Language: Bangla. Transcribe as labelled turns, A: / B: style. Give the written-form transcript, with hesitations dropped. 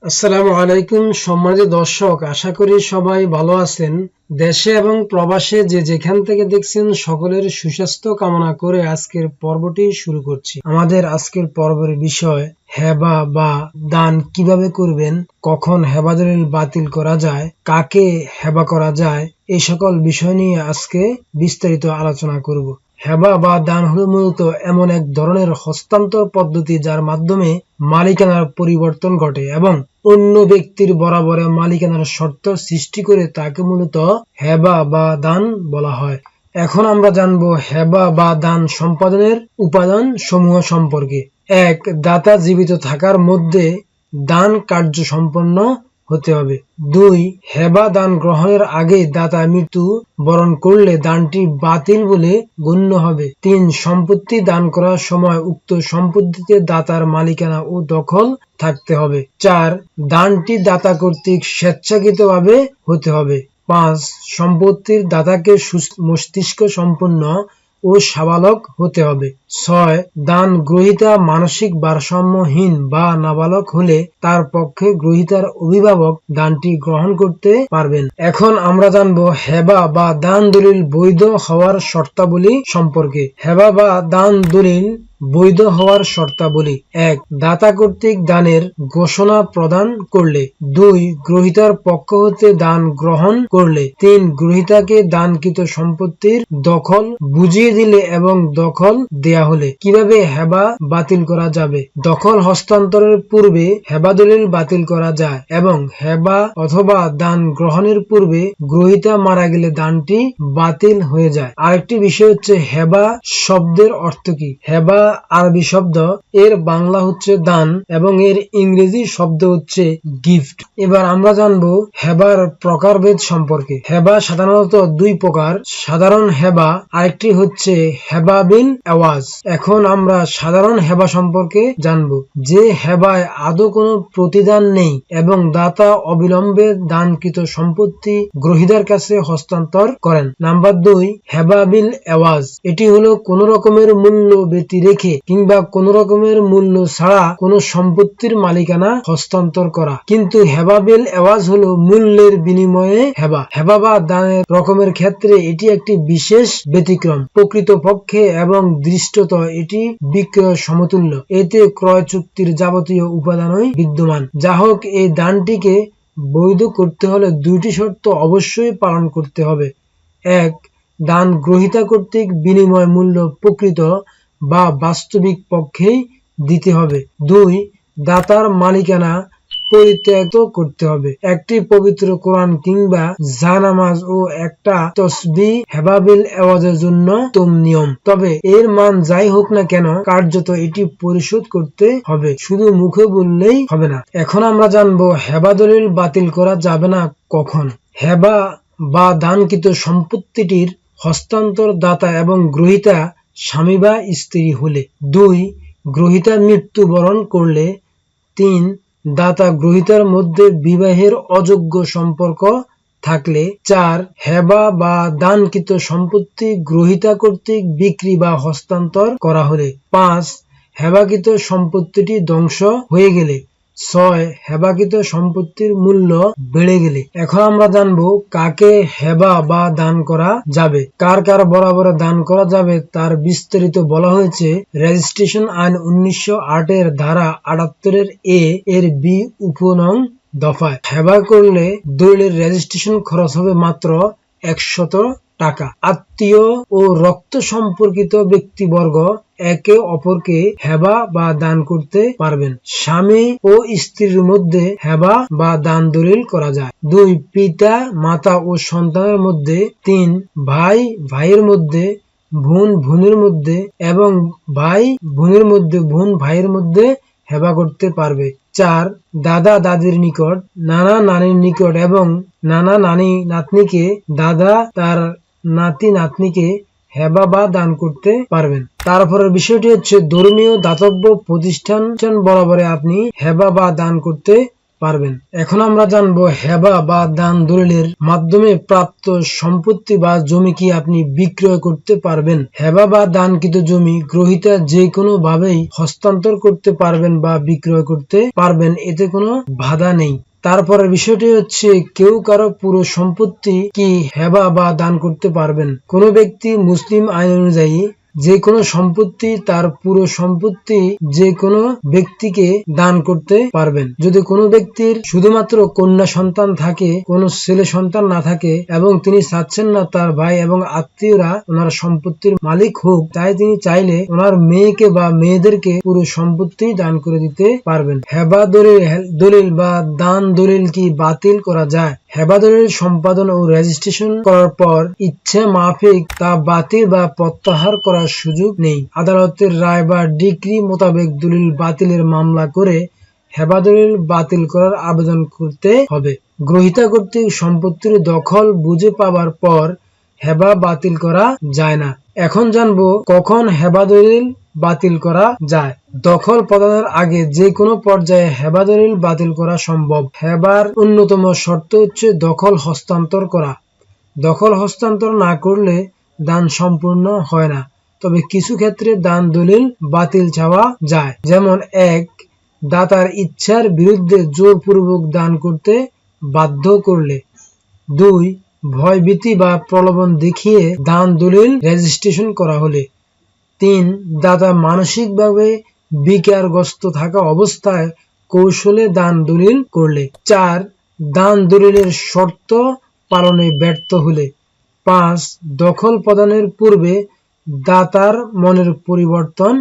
A: আসসালামু আলাইকুম সম্মানিত দর্শক, আশা করি সবাই ভালো আছেন। দেশে এবং প্রবাসে যে যেখান থেকে দেখছেন সকলের সুস্বাস্থ্য কামনা করে আজকের পর্বটি শুরু করছি। আমাদের আজকের পর্বের বিষয় হেবা বা দান কিভাবে করবেন, কখন হেবা দলিল বাতিল করা যায়, কাকে হেবা করা যায়, এই সকল বিষয় নিয়ে আজকে বিস্তারিত আলোচনা করব। হেবা বা দান হল মূলত এমন এক ধরনের হস্তান্তর পদ্ধতি যার মাধ্যমে মালিকানার পরিবর্তন ঘটে এবং অন্য ব্যক্তির বরাবরে মালিকানার শর্ত সৃষ্টি করে তাকে মূলত হেবা বা দান বলা হয়। এখন আমরা জানব হেবা বা দান সম্পাদনের উপাদান সমূহ সম্পর্কে। ১. দাতা জীবিত থাকার মধ্যে দান কার্য সম্পন্ন হতে হবে। ২. হেবা দান গ্রহণের আগে দাতা মৃত্যু বরণ করলে দানটি বাতিল বলে গণ্য হবে। ৩. সম্পত্তি দান করার সময় উক্ত সম্পত্তিতে দাতার মালিকানা ও দখল থাকতে হবে। ৪. দানটি দাতা কর্তৃক স্বেচ্ছাকৃতভাবে হতে হবে। ৫. সম্পত্তির দাতাকে মস্তিষ্ক সম্পন্ন ও সাবালক হতে হবে। ৬. দান গ্রহীতা মানসিক ভারসাম্যহীন বা নাবালক হলে তার পক্ষে গ্রহীতার অভিভাবক দানটি গ্রহণ করতে পারবেন। এখন আমরা জানব হেবা বা দান দলিল বৈধ হওয়ার শর্তাবলী সম্পর্কে। হেবা বা দান দলিল বৈধ হওয়ার শর্তাবলী: ১. দাতা কর্তৃক দানের ঘোষণা প্রদান করলে। ২. গ্রহীতার পক্ষ হতে দান গ্রহণ করলে। ৩. গ্রহীতাকে দানকৃত সম্পত্তির দখল বুঝিয়ে দিলে এবং দখল দেয়া হলে। কিভাবে হেবা বাতিল করা যাবে? দখল হস্তান্তরের পূর্বে হেবা দলিল বাতিল করা যায় এবং হেবা অথবা দান গ্রহণের পূর্বে গ্রহীতা মারা গেলে দানটি বাতিল হয়ে যায়। আরেকটি বিষয় হচ্ছে হেবা শব্দের অর্থ কি? হেবা আরবি শব্দ, এর বাংলা হচ্ছে দান এবং এর ইংরেজি শব্দ হচ্ছে গিফট। এবার আমরা জানবো হেবার প্রকারভেদ সম্পর্কে। হেবা সাধারণত দুই প্রকার: সাধারণ হেবা, আরেকটি হচ্ছে হেবা বিল এওয়াজ। এখন আমরা সাধারণ হেবা সম্পর্কে জানবো, যে হেবায় আদৌ কোনো প্রতিদান নেই এবং দাতা অবিলম্বে দানকৃত সম্পত্তি গ্রহীতার কাছে হস্তান্তর করেন। নাম্বার ২, হেবা বিল এওয়াজ। এটি হলো কোন রকমের মূল্য ব্যতি রেখে কিংবা কোন রকমের মূল্য ছাড়া কোন সম্পত্তির মালিকানা হস্তান্তর করা। কিন্তু হেবা বিল এওয়াজ হলো মূল্যের বিনিময়ে হেবা। হেবা বা দানের রকমের ক্ষেত্রে এটি একটি বিশেষ ব্যতিক্রম। প্রকৃতপক্ষে এবং দৃষ্টত এটি বিক্রয় সমতুল্য। এতে ক্রয় চুক্তির যাবতীয় উপাদানই বিদ্যমান। যা হোক, এই দানটিকে বৈধ করতে হলে দুইটি শর্ত অবশ্যই পালন করতে হবে। ১. দান গ্রহীতা কর্তৃক বিনিময় মূল্য প্রকৃত বা বাস্তবিক পক্ষেই দিতে হবে। ২. দাতার মালিকানা পরিত্যাগ করতে হবে। একটি পবিত্র কোরআন কিংবা জানামাজ ও একটা তসবিহ হেবা বিল এওয়াজের জন্য উত্তম নিয়ম। তবে এর মান যাই হোক না কেন, কার্যত এটি পরিশোধ করতে হবে, শুধু মুখে বললেই হবে না। এখন আমরা জানবো হেবা দলিল বাতিল করা যাবে না কখন। হেবা বা দানকৃত সম্পত্তিটির হস্তান্তর দাতা এবং গ্রহীতা স্বামী বা স্ত্রী হলে। ২. গ্রহীতা মৃত্যুবরণ করলে। ৩. দাতা গ্রহীতার মধ্যে বিবাহের অযোগ্য সম্পর্ক থাকলে। ৪. হেবা বা দানকৃত সম্পত্তি গ্রহীতা কর্তৃক বিক্রি বা হস্তান্তর করা হলে। ৫. হেবাকৃত সম্পত্তিটি ধ্বংস হয়ে গেলে। ৬. হেবাকৃত সম্পত্তির মূল্য বেড়ে গেলে। এখন আমরা জানবো কাকে হেবা বা দান করা যাবে। কার কার বরাবরে দান করা যাবে তার বিস্তারিত বলা হয়েছে রেজিস্ট্রেশন আইন ১৯০৮ এর ধারা ৭৮ এর বি উপনং দফায়। হেবা করলে দলিলের রেজিস্ট্রেশন খরচ হবে মাত্র ১০০ টাকা। আত্মীয় ও রক্ত সম্পর্কিত ব্যক্তিবর্গ একে অপরকে হেবা বা দান করতে পারবেন। স্বামী ও স্ত্রীর মধ্যে হেবা বা দান দলিল করা যায়। ২. পিতা মাতা ও সন্তানের মধ্যে। ৩. ভাই ভাইয়ের মধ্যে, বোন বোনের মধ্যে এবং ভাই বোনের মধ্যে বোন ভাইয়ের মধ্যে হেবা করতে পারবে। ৪. দাদা দাদির নিকট, নানা নানির নিকট এবং নানা নানি নাতনিকে দাদা তার নাতি নাতনিকে হেবা বা দান করতে পারবেন। তারপরের বিষয়টি হচ্ছে ধর্মীয় দাতব্য প্রতিষ্ঠান বরাবরে আপনি হেবা বা দান করতে পারবেন। এখন আমরা জানবো হেবা বা দান দলিলের মাধ্যমে প্রাপ্ত সম্পত্তি বা জমি কি আপনি বিক্রয় করতে পারবেন। হেবা বা দানকৃত জমি গ্রহীতা যে কোনো ভাবেই হস্তান্তর করতে পারবেন বা বিক্রয় করতে পারবেন, এতে কোনো বাধা নেই। তারপরের বিষয়টি হচ্ছে কেউ কারো পুরো সম্পত্তি কি হেবা বা দান করতে পারবেন। কোনো ব্যক্তি মুসলিম আইন অনুযায়ী যে কোনো সম্পত্তি তার পুরো সম্পত্তি যে কোনো ব্যক্তিকে দান করতে পারবেন। যদি কোনো ব্যক্তির শুধুমাত্র কন্যা সন্তান থাকে, কোনো ছেলে সন্তান না থাকে এবং তিনি চাচ্ছেন না তার ভাই এবং আত্মীয়রা ওনার সম্পত্তির মালিক হোক, তাই তিনি চাইলে ওনার মেয়েকে বা মেয়েদেরকে পুরো সম্পত্তি দান করে দিতে পারবেন। হেবা দলিল বা দান দলিল কি বাতিল করা যায়? হেবা দলিল সম্পাদন ও রেজিস্ট্রেশন করার পর ইচ্ছে মাফিক তা বাতিল বা প্রত্যাহার করার সুযোগ নেই। আদালতের রায় বা ডিক্রি মোতাবেক দলিল বাতিলের মামলা করে হেবা দলিল বাতিল করার আবেদন করতে হবে। গ্রহীতা কর্তৃক সম্পত্তির দখল বুঝে পাবার পর হেবা বাতিল করা যায় না। এখন জানবো কখন হেবা দলিল বাতিল করা যায়। দখল প্রদানের আগে যে কোনো পর্যায়ে হেবা দলিল বাতিল করা সম্ভব। হেবার অন্যতম শর্ত হচ্ছে দখল হস্তান্তর করা। দখল হস্তান্তর না করলে দান সম্পূর্ণ হয় না। তবে কিছু ক্ষেত্রে দান দলিল বাতিল চাওয়া যায়, যেমন 1. দাতার ইচ্ছার বিরুদ্ধে জোরপূর্বক দান করতে বাধ্য করলে। 2. ভয়ভীতি বা প্রলোভন দেখিয়ে দান দলিল রেজিস্ট্রেশন করা হলে। 3. দাতা মানসিকভাবে বিকারগ্রস্ত থাকা অবস্থায় কৌশলে দান দলিল করলে। 4. দান দলিলের শর্ত পালনে ব্যর্থ হলে। 5. দখল প্রদানের পূর্বে দাতার মনের পরিবর্তন